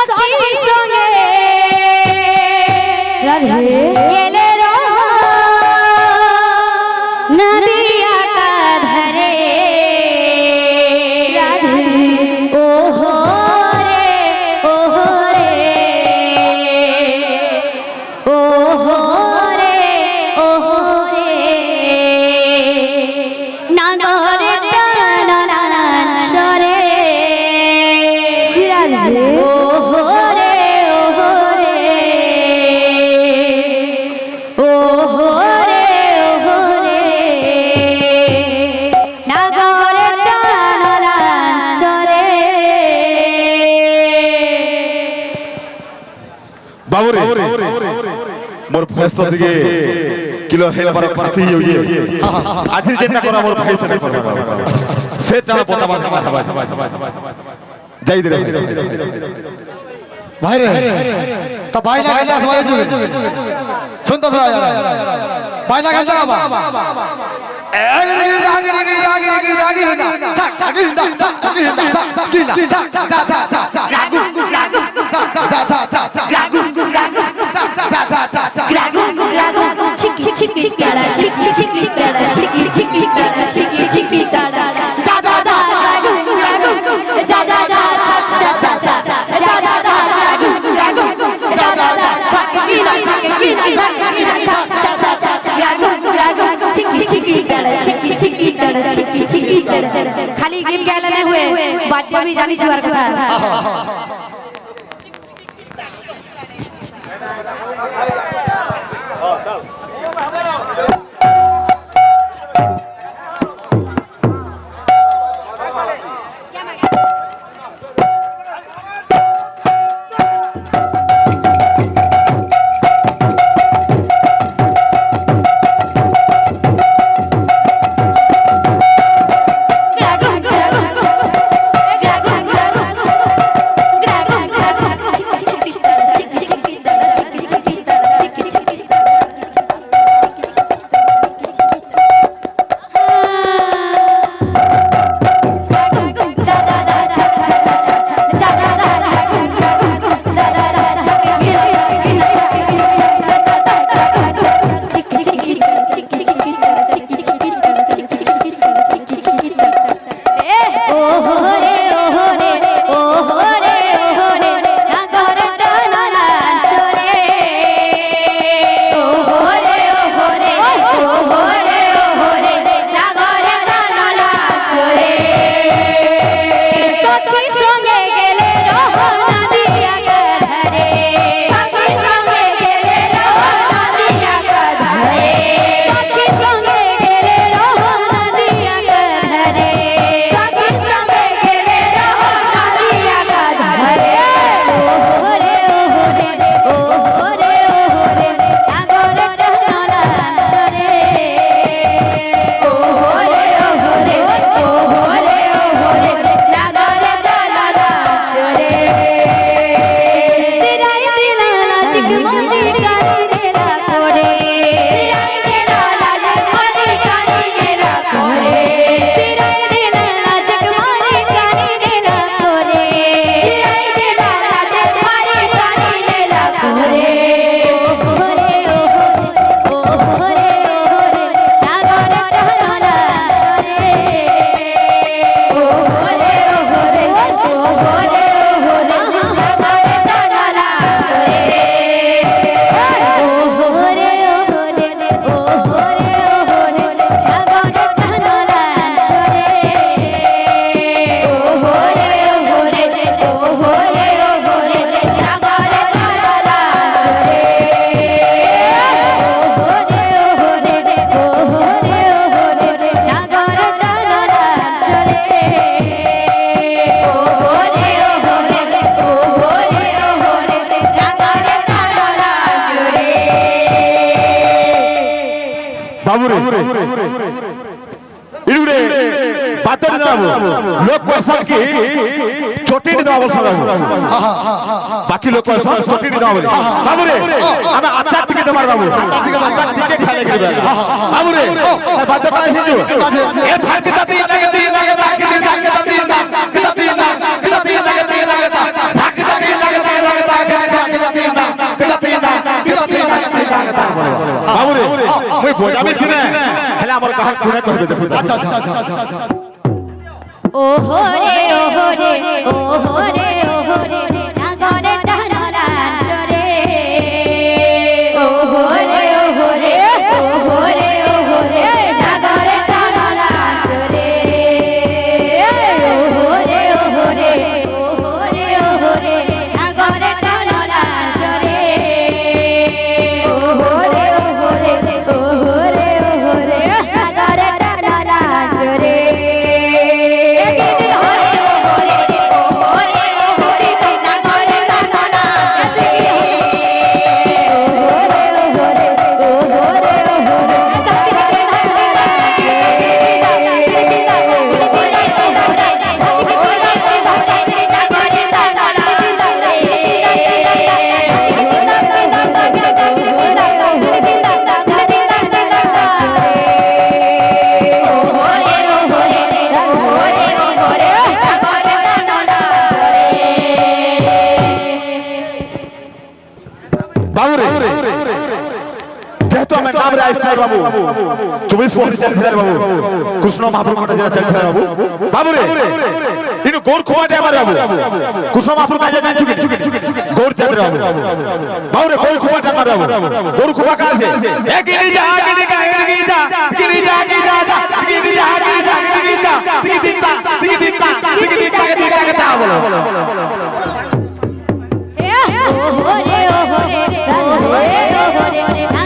সখী সঙ্গে রাধে গেলে নদিয়া কাঁধরে রাধে ওহো রে ওহো রে ওহো রে ওহো রে নাগরে টানালান সরে রাধে ওহো রে ওহো রে ওহো রে ওহো রে নাগরে টানালান সরে বাবুরে মোর ফেস্ত থেকে কিলো হেলবার ফাঁসি হইয়ে আজি যেটা করা মোর ভাই সে সে চালা পতা বাজা যাই দে ভাই রে তা বাইনা গান্ডা সবাই জুগে শুন তো বাইনা গান্ডা বাবা खाली गीत गायला नाही हुए वाद्य भी जानी जुवार कथा বাবুরে ইউরে বাতর দাও লোক কইছন কি চটিন দাও বলছন বাকি লোক কইছন চটিন দাও বলে বাবুরে আমি আচার টিকে দেবার বাবু আচার টিকে খালে গিয়ে বাবুরে বাদ পাই হিজু এ থাকি দাতি লাগে দি লাগে থাকি দাতি লাগে বোঝাবি সিনে হেলে আমার কাহার খুনে করবে দেখো আচ্ছা আচ্ছা আচ্ছা ওহো রে ওহো রে ওহো রে ওহো রে নাগরে টানলা চরে ওহো রে ওহো রে ওহো রে ওহো রে নাগরে টানলা চরে ওহো রে ওহো রে ওহো রে ওহো রে নাগরে টানলা চরে ওহো রে ওহো রে ওহো রে ওহো রে নাগরে টানলা চরে বাবু রে যেহেতু আমার নাম রাজস্থান বাবু 24 পরিচালিত বাবু কৃষ্ণ মহাপ্রভু কোটা জেলা চালিত বাবু বাবু রে ইনু গোর খোয়াতে আমার বাবু কৃষ্ণ মহাপ্রভু কাজে জানছু কি গোর চাঁদ বাবু বাবু রে গোর খোয়াতে আমার বাবু গোর খোয়া কাছে একই যা গিনি যা গিনি যা গিনি যা বলো ওহো রে ওহো রে ওহো রে ওহো রে